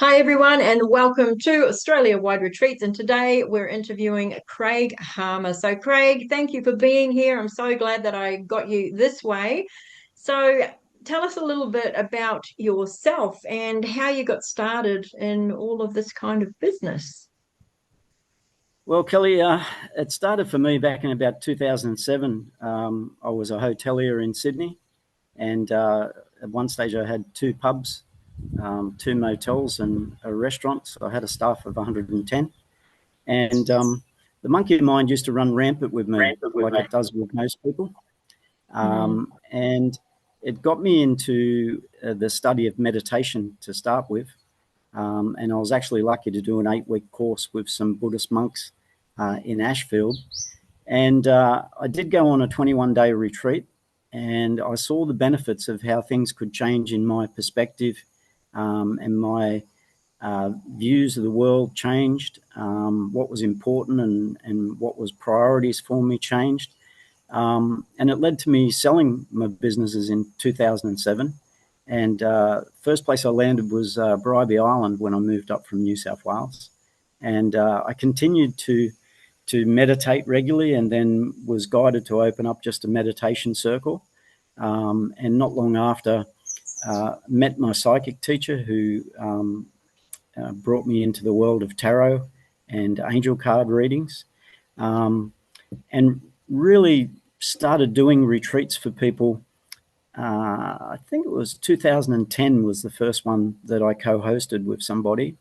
Hi, everyone, and welcome to Australia-wide retreats. And today we're interviewing Craig Harmer. So, Craig, thank you for being here. I'm so glad that I got you this way. So, tell us a little bit about yourself and how you got started in all of this kind of business. Well, Kelly, it started for me back in about 2007. I was a hotelier in Sydney, and at one stage I had two pubs, two motels, and a restaurant. So I had a staff of 110. And the monkey mind used to run rampant with me, like it does with most people. And it got me into the study of meditation to start with. And I was actually lucky to do an 8-week course with some Buddhist monks in Ashfield. And I did go on a 21-day retreat, and I saw the benefits of how things could change in my perspective, and my views of the world changed. What was important and what was priorities for me changed. And it led to me selling my businesses in 2007. And first place I landed was Bribie Island when I moved up from New South Wales. And I continued to meditate regularly, and then was guided to open up just a meditation circle. And not long after, met my psychic teacher who brought me into the world of tarot and angel card readings, and really started doing retreats for people. I think it was 2010 was the first one that I co-hosted with somebody,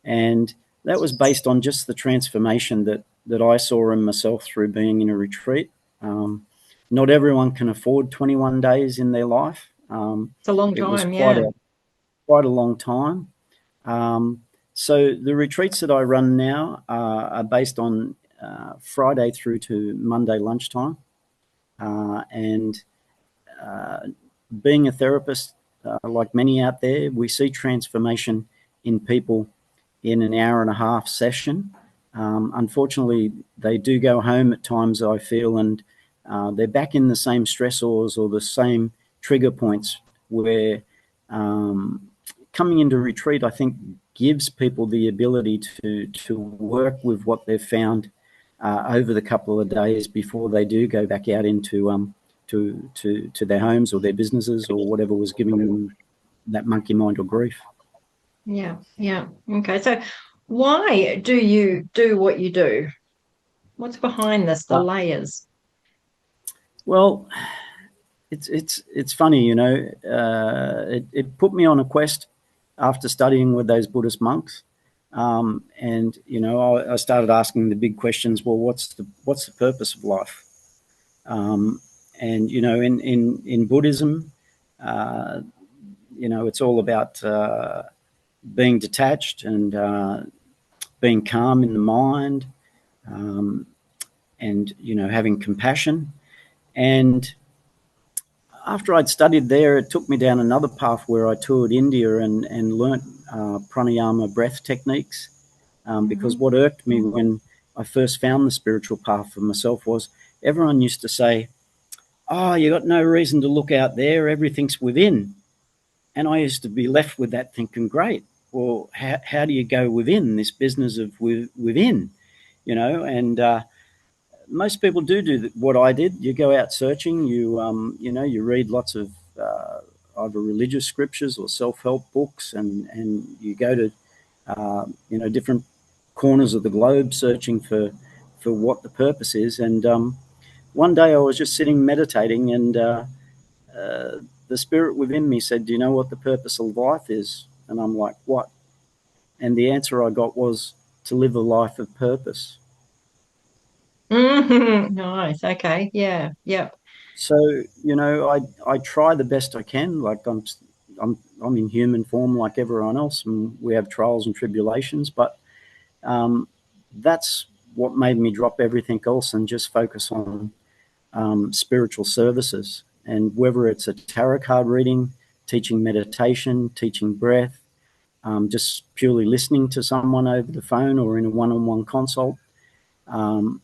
and that was based on just the transformation that I saw in myself through being in a retreat. Not everyone can afford 21 days in their life. It's a long It was time, yeah. quite a long time. So the retreats that I run now are based on Friday through to Monday lunchtime. And being a therapist, like many out there, we see transformation in people in an hour and a half session. Unfortunately, they do go home at times, I feel, and they're back in the same stressors or the same trigger points where coming into retreat, I think, gives people the ability to work with what they've found over the couple of days before they do go back out into to their homes or their businesses or whatever was giving them that monkey mind or grief. Yeah, yeah. Okay, so why do you do what you do? What's behind this, the Uh, layers? well, it's funny, you know. It put me on a quest after studying with those Buddhist monks, and you know, I started asking the big questions. Well, what's the purpose of life? And you know, in Buddhism, uh, you know, it's all about being detached and being calm in the mind, um, and you know, having compassion. And after I'd studied there, it took me down another path where I toured India and learnt pranayama breath techniques. Because what irked me when I first found the spiritual path for myself was everyone used to say, "Oh, you got no reason to look out there. Everything's within." And I used to be left with that thinking, great, well, how do you go within this business of within, you know? And most people do what I did. You go out searching, you know, you read lots of either religious scriptures or self-help books, and you go to, you know, different corners of the globe searching for what the purpose is. And one day I was just sitting meditating, and the spirit within me said, "Do you know what the purpose of life is?" And I'm like, "What?" And the answer I got was to live a life of purpose. Nice. Okay. Yeah. Yep. So, you know, I try the best I can. Like I'm in human form like everyone else, and we have trials and tribulations. But that's what made me drop everything else and just focus on spiritual services. And whether it's a tarot card reading, teaching meditation, teaching breath, just purely listening to someone over the phone or in a one-on-one consult. Um,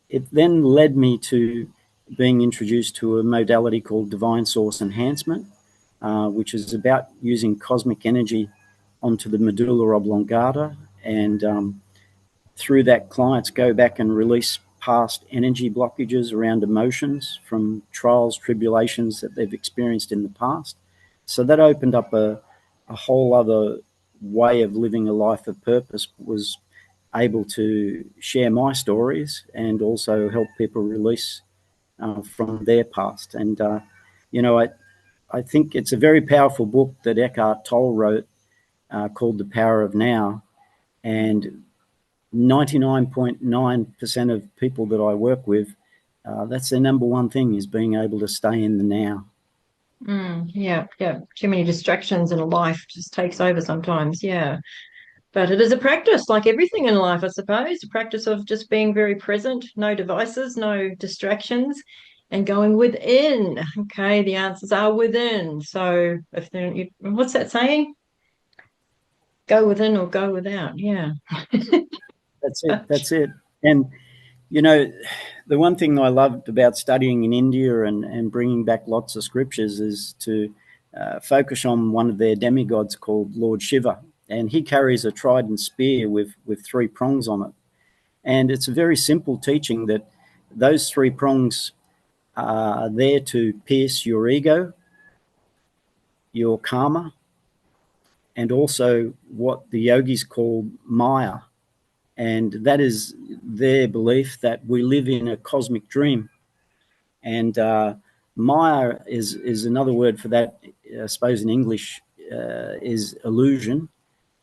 it then led me to being introduced to a modality called divine source enhancement, which is about using cosmic energy onto the medulla oblongata, and through that, clients go back and release past energy blockages around emotions from trials, tribulations that they've experienced in the past. So that opened up a whole other way of living a life of purpose. Was able to share my stories and also help people release from their past. And, I think it's a very powerful book that Eckhart Tolle wrote called The Power of Now. And 99.9% of people that I work with, that's their number one thing, is being able to stay in the now. Yeah. Too many distractions in life just takes over sometimes. Yeah. But it is a practice, like everything in life, I suppose, a practice of just being very present, no devices, no distractions, and going within. Okay, the answers are within. So if they're, what's that saying? Go within or go without. Yeah. That's it. That's it. And, the one thing I loved about studying in India and bringing back lots of scriptures is to focus on one of their demigods called Lord Shiva. And he carries a trident spear with 3 prongs on it. And it's a very simple teaching that those 3 prongs are there to pierce your ego, your karma, and also what the yogis call Maya. And that is their belief that we live in a cosmic dream. And Maya is another word for that, I suppose in English, is illusion.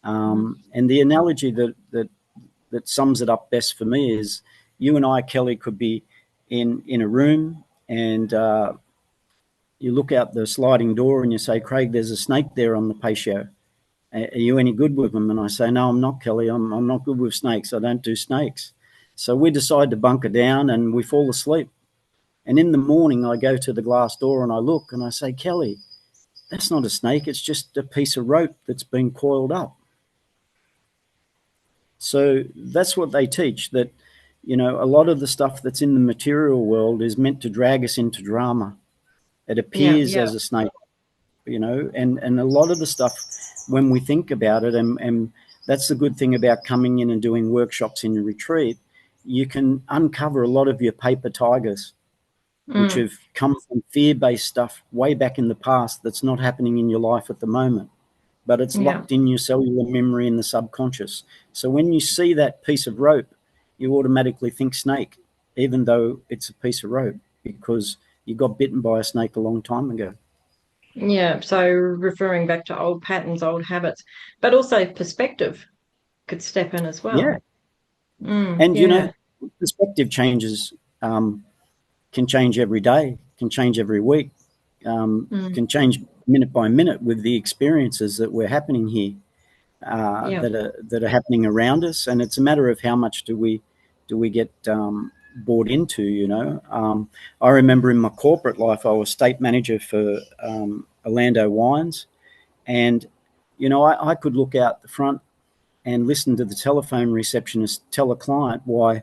And the analogy that sums it up best for me is you and I, Kelly, could be in a room, and you look out the sliding door and you say, Craig, there's a snake there on the patio. Are you any good with them? And I say, no, I'm not, Kelly. I'm not good with snakes. I don't do snakes. So we decide to bunker down and we fall asleep. And in the morning, I go to the glass door and I look and I say, Kelly, that's not a snake. It's just a piece of rope that's been coiled up. So that's what they teach, that, a lot of the stuff that's in the material world is meant to drag us into drama. It appears as a snake, and a lot of the stuff, when we think about it, and that's the good thing about coming in and doing workshops in a retreat, you can uncover a lot of your paper tigers, which have come from fear-based stuff way back in the past that's not happening in your life at the moment, but it's locked in your cellular memory in the subconscious. So when you see that piece of rope, you automatically think snake, even though it's a piece of rope, because you got bitten by a snake a long time ago. Yeah, so referring back to old patterns, old habits, but also perspective could step in as well. Yeah. And, perspective changes can change every day, can change every week, can change minute by minute with the experiences that were happening here, that are happening around us. And it's a matter of how much do we get bought into, I remember in my corporate life, I was state manager for Orlando Wines. And, I could look out the front and listen to the telephone receptionist tell a client why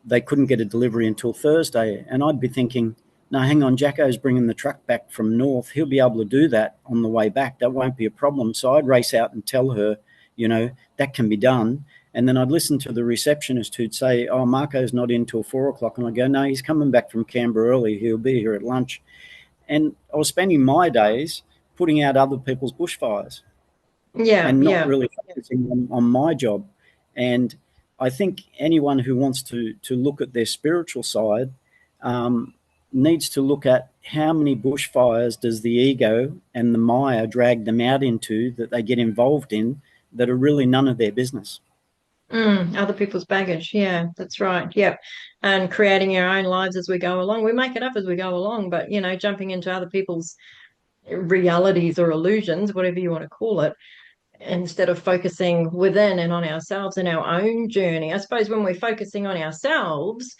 they couldn't get a delivery until Thursday. And I'd be thinking, no, hang on, Jacko's bringing the truck back from North. He'll be able to do that on the way back. That won't be a problem. So I'd race out and tell her, that can be done. And then I'd listen to the receptionist who'd say, oh, Marco's not in till 4 o'clock. And I go, no, he's coming back from Canberra early. He'll be here at lunch. And I was spending my days putting out other people's bushfires. And not really focusing on my job. And I think anyone who wants to look at their spiritual side needs to look at how many bushfires does the ego and the Maya drag them out into, that they get involved in, that are really none of their business. Other people's baggage. Yeah, that's right. Yeah. And creating our own lives as we go along. We make it up as we go along, but, jumping into other people's realities or illusions, whatever you want to call it, instead of focusing within and on ourselves and our own journey. I suppose when we're focusing on ourselves,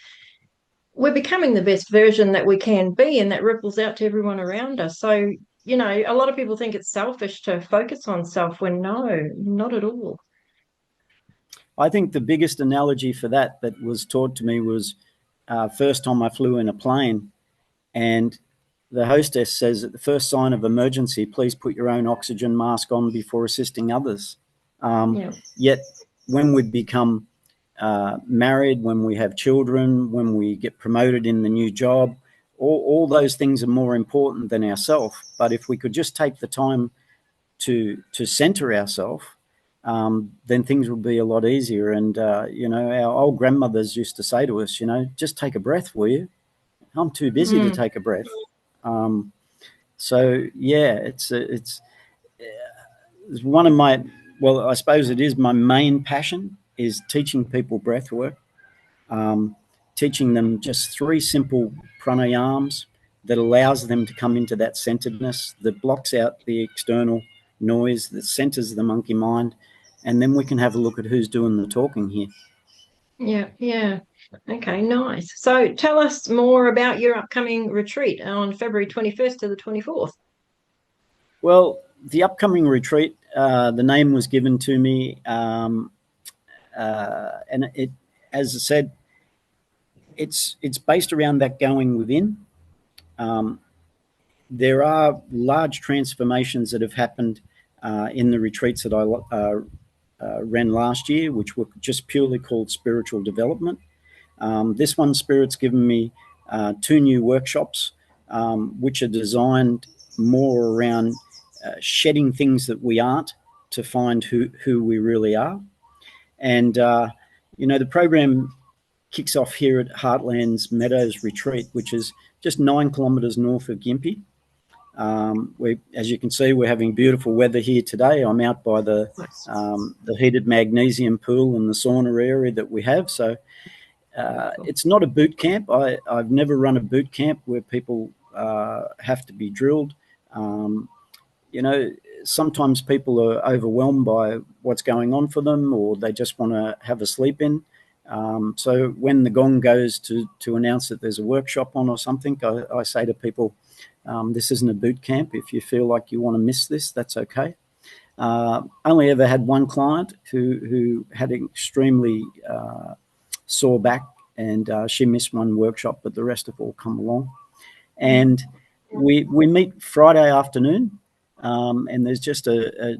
we're becoming the best version that we can be, and that ripples out to everyone around us. So, a lot of people think it's selfish to focus on self, when no, not at all. I think the biggest analogy for that was taught to me was first time I flew in a plane, and the hostess says, at the first sign of emergency, please put your own oxygen mask on before assisting others. Yeah. Yet when we become married, when we have children, when we get promoted in the new job, all those things are more important than ourselves. But if we could just take the time to center ourselves, then things would be a lot easier. And, our old grandmothers used to say to us, just take a breath, will you? I'm too busy to take a breath. So, yeah, it's one of my, well, I suppose it is my main passion is teaching people breath work, teaching them just 3 simple pranayams that allows them to come into that centeredness, that blocks out the external noise, that centers the monkey mind. And then we can have a look at who's doing the talking here. Yeah, yeah. Okay, nice. So tell us more about your upcoming retreat on February 21st to the 24th. Well, the upcoming retreat, the name was given to me, and it, as I said, it's based around that going within. There are large transformations that have happened in the retreats that I ran last year, which were just purely called spiritual development. This one, Spirit's given me 2 new workshops, which are designed more around shedding things that we aren't to find who we really are. And, the program kicks off here at Heartland Meadows Retreat, which is just 9 kilometres north of Gympie. As you can see, we're having beautiful weather here today. I'm out by the heated magnesium pool and the sauna area that we have. So it's not a boot camp. I've never run a boot camp where people have to be drilled. Sometimes people are overwhelmed by what's going on for them, or they just want to have a sleep in. So when the gong goes to announce that there's a workshop on or something, I say to people, this isn't a boot camp. If you feel like you want to miss this, that's okay. Only ever had one client who had an extremely sore back, and she missed one workshop, but the rest have all come along. And we meet Friday afternoon, and there's just a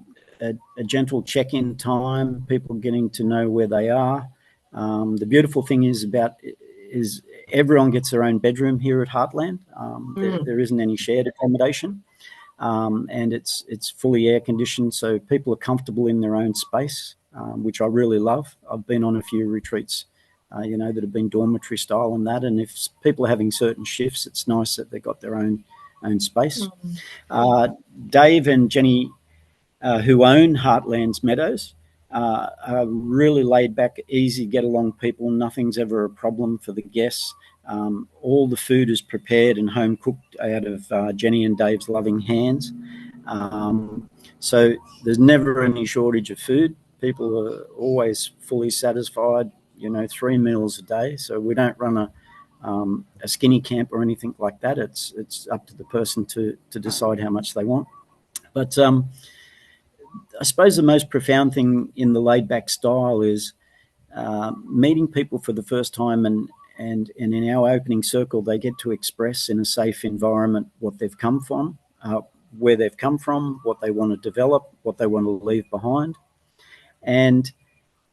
gentle check-in time, people getting to know where they are. The beautiful thing is everyone gets their own bedroom here at Heartland. There isn't any shared accommodation, and it's fully air conditioned, so people are comfortable in their own space, which I really love. I've been on a few retreats, that have been dormitory style and that, and if people are having certain shifts, it's nice that they've got their own space. Dave and Jenny, who own Heartland Meadows, are really laid back, easy, get along people. Nothing's ever a problem for the guests. All the food is prepared and home cooked out of Jenny and Dave's loving hands. So there's never any shortage of food. People are always fully satisfied, 3 meals a day. So we don't run a skinny camp or anything like that. It's up to the person to decide how much they want. But I suppose the most profound thing in the laid-back style is meeting people for the first time, and in our opening circle, they get to express in a safe environment what they've come from, where they've come from, what they want to develop, what they want to leave behind. And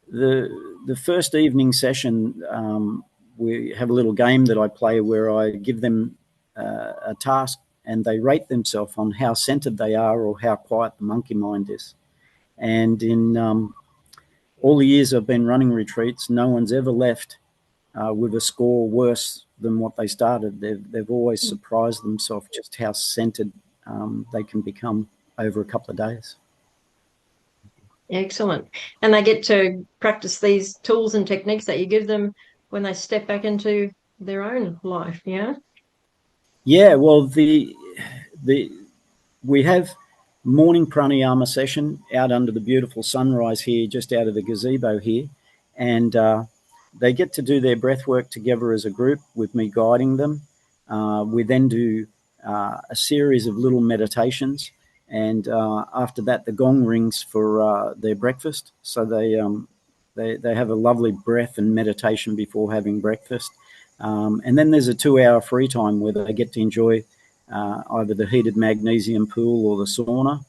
the first evening session, we have a little game that I play where I give them a task, and they rate themselves on how centered they are or how quiet the monkey mind is. And in all the years I've been running retreats, no one's ever left with a score worse than what they started. They've always surprised themselves just how centered they can become over a couple of days. Excellent. And they get to practice these tools and techniques that you give them when they step back into their own life, yeah? Yeah, well, we have morning pranayama session out under the beautiful sunrise here, just out of the gazebo here, and they get to do their breath work together as a group with me guiding them. We then do a series of little meditations, and after that the gong rings for their breakfast, so they have a lovely breath and meditation before having breakfast. And then there's a 2-hour free time where they get to enjoy either the heated magnesium pool or the sauna.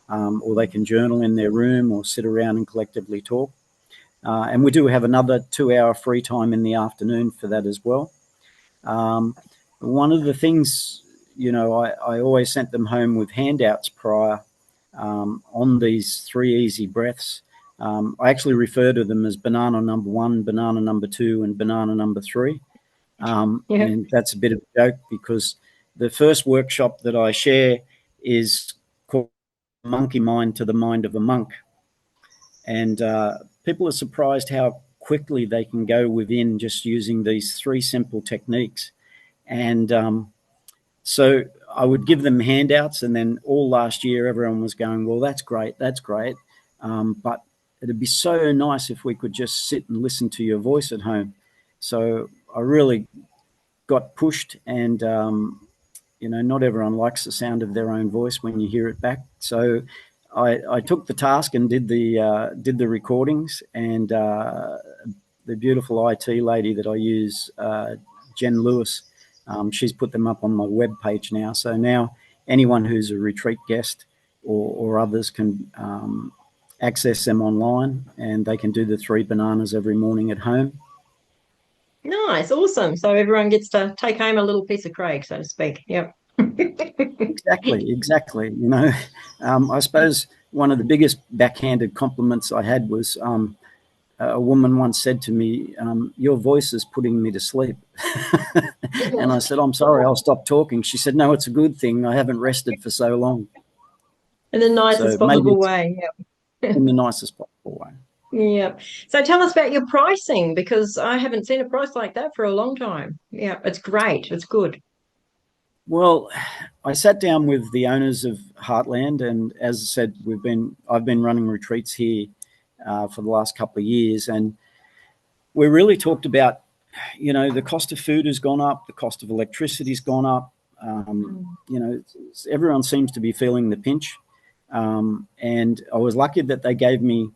or they can journal in their room or sit around and collectively talk. And we do have another 2-hour free time in the afternoon for that as well. One of the things, I always sent them home with handouts prior on these 3 easy breaths. I actually refer to them as banana number 1, banana number 2, and banana number 3. And that's a bit of a joke because the first workshop that I share is called Monkey Mind to the Mind of a Monk. And people are surprised how quickly they can go within just using these 3 simple techniques. And so I would give them handouts, and then all last year everyone was going, well, that's great, but it'd be so nice if we could just sit and listen to your voice at home. So I really got pushed, and not everyone likes the sound of their own voice when you hear it back. So I took the task and did the recordings, and the beautiful IT lady that I use, Jen Lewis, she's put them up on my web page now. So now anyone who's a retreat guest or others can access them online, and they can do the 3 bananas every morning at home. Nice, awesome. So everyone gets to take home a little piece of Craig, so to speak. Yep. Exactly. I suppose one of the biggest backhanded compliments I had was a woman once said to me, your voice is putting me to sleep. And I said, I'm sorry, I'll stop talking. She said, no, it's a good thing. I haven't rested for so long. In the nicest possible way. Yep. In the nicest possible way. Yeah. So tell us about your pricing, because I haven't seen a price like that for a long time. Yeah, it's great. It's good. Well, I sat down with the owners of Heartland, and as I said, I've been running retreats here for the last couple of years, and we really talked about, the cost of food has gone up, the cost of electricity's gone up. Everyone seems to be feeling the pinch, and I was lucky that they gave me,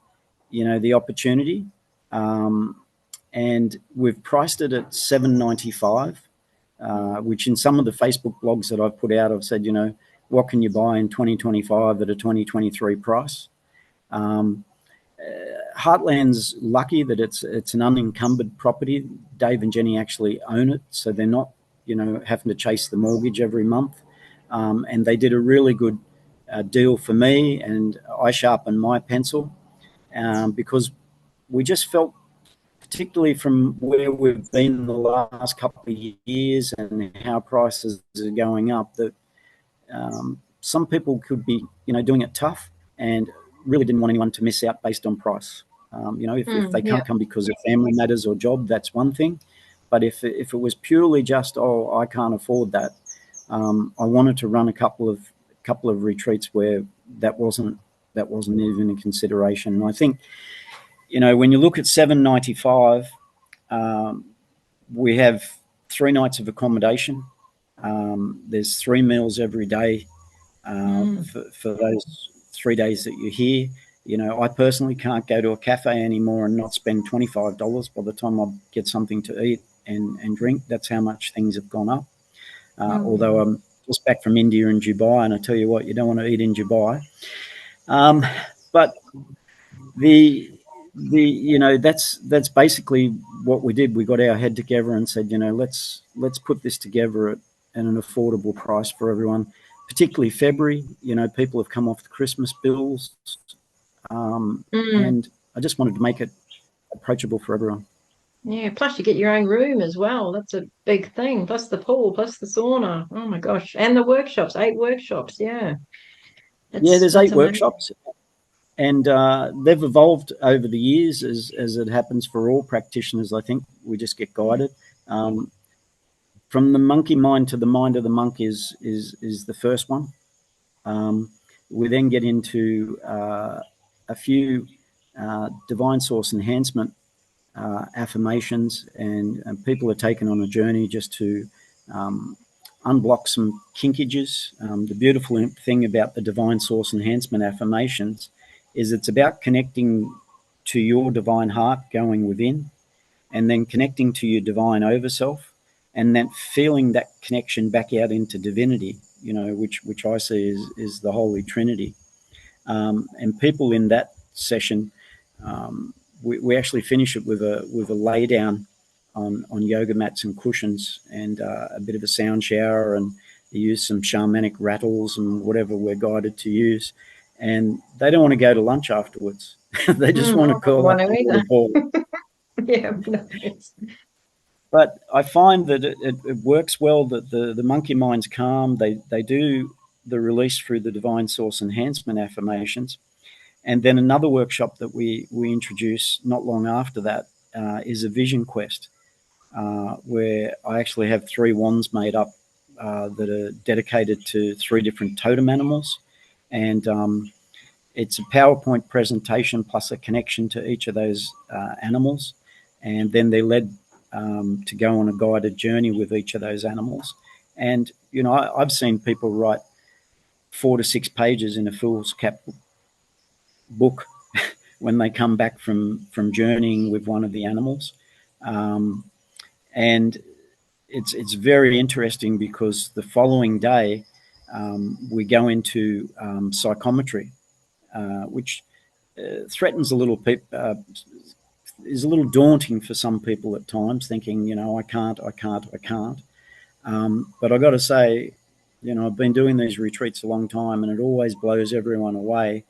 the opportunity, and we've priced it at $7.95. Which in some of the Facebook blogs that I've put out, I've said, what can you buy in 2025 at a 2023 price? Heartland's lucky that it's an unencumbered property. Dave and Jenny actually own it, so they're not, having to chase the mortgage every month. And they did a really good deal for me, and I sharpened my pencil because we just felt, particularly from where we've been in the last couple of years and how prices are going up, that some people could be, doing it tough and really didn't want anyone to miss out based on price. If they can't come because of family matters or job, that's one thing. But if it was purely just, I can't afford that, I wanted to run a couple of retreats where that wasn't even a consideration. And I think, when you look at $7.95, we have 3 nights of accommodation. There's 3 meals every day for those 3 days that you're here. I personally can't go to a cafe anymore and not spend $25 by the time I get something to eat and drink. That's how much things have gone up. Although I'm just back from India and Dubai, and I tell you what, you don't want to eat in Dubai. But that's basically what we did. We got our head together and said, let's put this together at an affordable price for everyone, particularly February. People have come off the Christmas bills, and I just wanted to make it approachable for everyone. Yeah, plus you get your own room as well. That's a big thing. Plus the pool, plus the sauna. Oh my gosh. And the workshops, 8 workshops. Yeah. There's 8 workshops. And they've evolved over the years, as it happens for all practitioners. I think we just get guided. From the monkey mind to the mind of the monk is the first one. We then get into a few divine source enhancement affirmations, and people are taken on a journey just to unblock some kinkages. The beautiful thing about the divine source enhancement affirmations is it's about connecting to your divine heart, going within, and then connecting to your divine overself, and then feeling that connection back out into divinity, which I see is the Holy Trinity. And people in that session, we actually finish it with a lay down on yoga mats and cushions, and a bit of a sound shower, and they use some shamanic rattles and whatever we're guided to use. And they don't want to go to lunch afterwards. They just want to I don't curl want up to into either. a ball. Yeah, nice. But I find that it works well, that the monkey mind's calm. They do the release through the divine source enhancement affirmations. And then another workshop that we introduce not long after that is a vision quest, where I actually have 3 wands made up that are dedicated to 3 different totem animals. And it's a PowerPoint presentation plus a connection to each of those animals. And then they're led to go on a guided journey with each of those animals. And, you know, I've seen people write 4 to 6 pages in a fool's cap book when they come back from journeying with one of the animals. And it's very interesting, because the following day we go into psychometry, which threatens a little is a little daunting for some people at times, thinking, you know, I can't. But I got to say, you know, I've been doing these retreats a long time, and it always blows everyone away,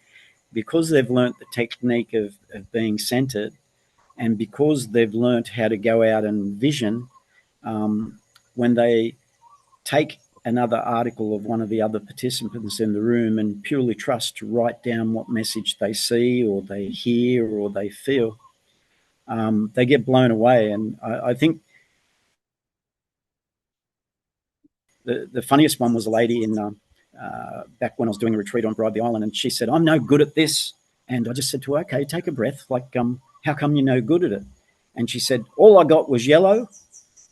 because they've learnt the technique of being centered, and because they've learnt how to go out and vision. When they take another article of one of the other participants in the room and purely trust to write down what message they see or they hear or they feel, they get blown away. And I think the funniest one was a lady in back when I was doing a retreat on Bribey Island, and she said, "I'm no good at this." And I just said to her, "Okay, take a breath. Like, how come you're no good at it?" And she said, "All I got was yellow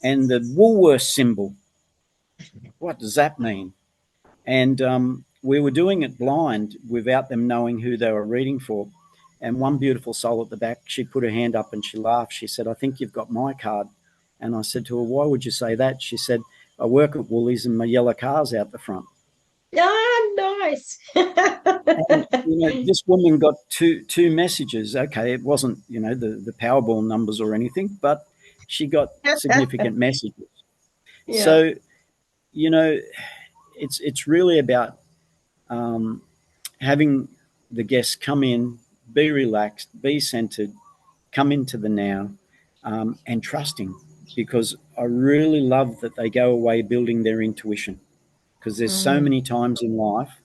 and the Woolworths symbol." What does that mean? And we were doing it blind without them knowing who they were reading for. And one beautiful soul at the back, she put her hand up and she laughed. She said, "I think you've got my card." And I said to her, "Why would you say that?" She said, "I work at Woolies and my yellow car's out the front." Ah, nice. And, you know, this woman got two messages. Okay, it wasn't, you know, the Powerball numbers or anything, but she got significant messages. Yeah. So, you know, it's really about having the guests come in, be relaxed, be centered, come into the now, and trusting, because I really love that they go away building their intuition, because there's so Mm. many times in life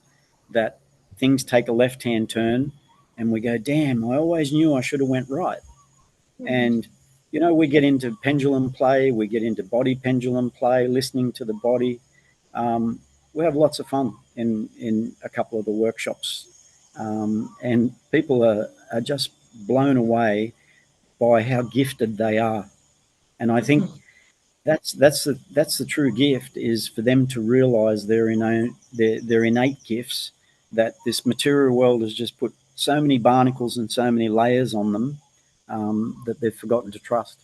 that things take a left-hand turn and we go, damn, I always knew I should have went right. Mm. And, you know, we get into pendulum play, we get into body pendulum play, listening to the body. We have lots of fun in a couple of the workshops. And people are just blown away by how gifted they are. And I think that's the true gift, is for them to realize their innate gifts, that this material world has just put so many barnacles and so many layers on them, that they've forgotten to trust.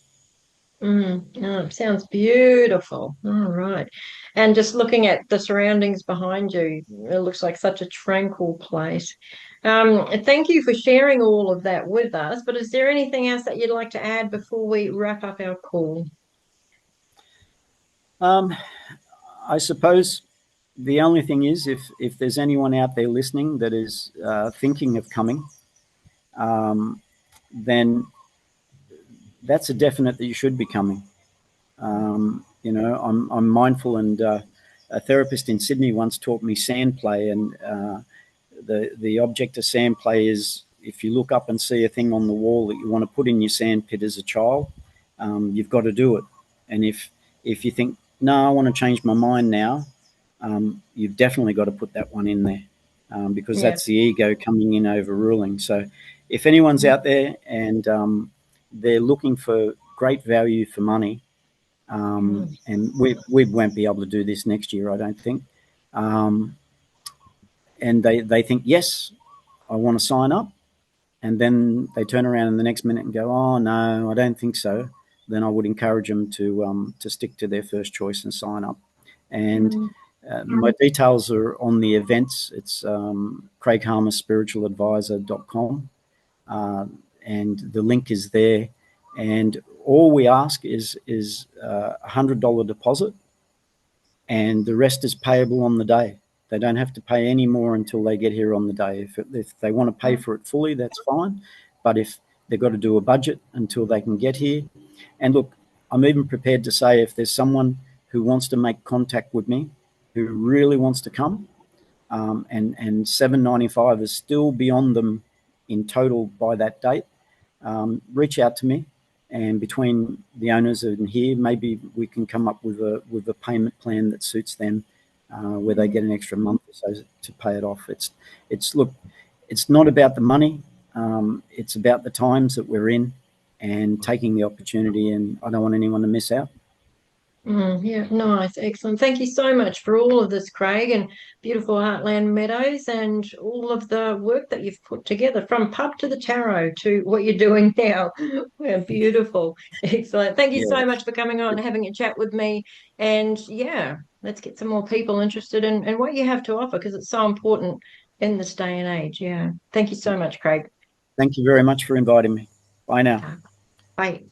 Oh, sounds beautiful. All right. And just looking at the surroundings behind you, it looks like such a tranquil place. Thank you for sharing all of that with us. But is there anything else that you'd like to add before we wrap up our call? Um, I suppose the only thing is, if there's anyone out there listening that is thinking of coming, then that's a definite that you should be coming. You know, I'm mindful, and a therapist in Sydney once taught me sand play, and the object of sand play is, if you look up and see a thing on the wall that you want to put in your sand pit as a child, you've got to do it. And if you think, no, I want to change my mind now, you've definitely got to put that one in there, because Yeah. that's the ego coming in overruling. So if anyone's out there and they're looking for great value for money, Mm. and we won't be able to do this next year, I don't think, and they think, yes, I want to sign up, and then they turn around in the next minute and go, oh no, I don't think so, then I would encourage them to stick to their first choice and sign up. And Mm. My details are on the events. It's craigharmerspiritualadvisor.com, and the link is there. And all we ask is $100 deposit, and the rest is payable on the day. They don't have to pay any more until they get here on the day. If they want to pay for it fully, that's fine. But if they've got to do a budget until they can get here. And look, I'm even prepared to say if there's someone who wants to make contact with me, who really wants to come, and $795 is still beyond them in total by that date, reach out to me. And between the owners and here, maybe we can come up with a payment plan that suits them, where they get an extra month or so to pay it off. Look, it's not about the money. It's about the times that we're in and taking the opportunity. And I don't want anyone to miss out. Yeah, nice, excellent. Thank you so much for all of this, Craig, and beautiful Heartland Meadows, and all of the work that you've put together, from pub to the tarot to what you're doing now. Yeah, beautiful, excellent. Thank you so much for coming on and having a chat with me. And yeah, let's get some more people interested in what you have to offer, because it's so important in this day and age. Yeah, thank you so much, Craig. Thank you very much for inviting me. Bye now. Bye.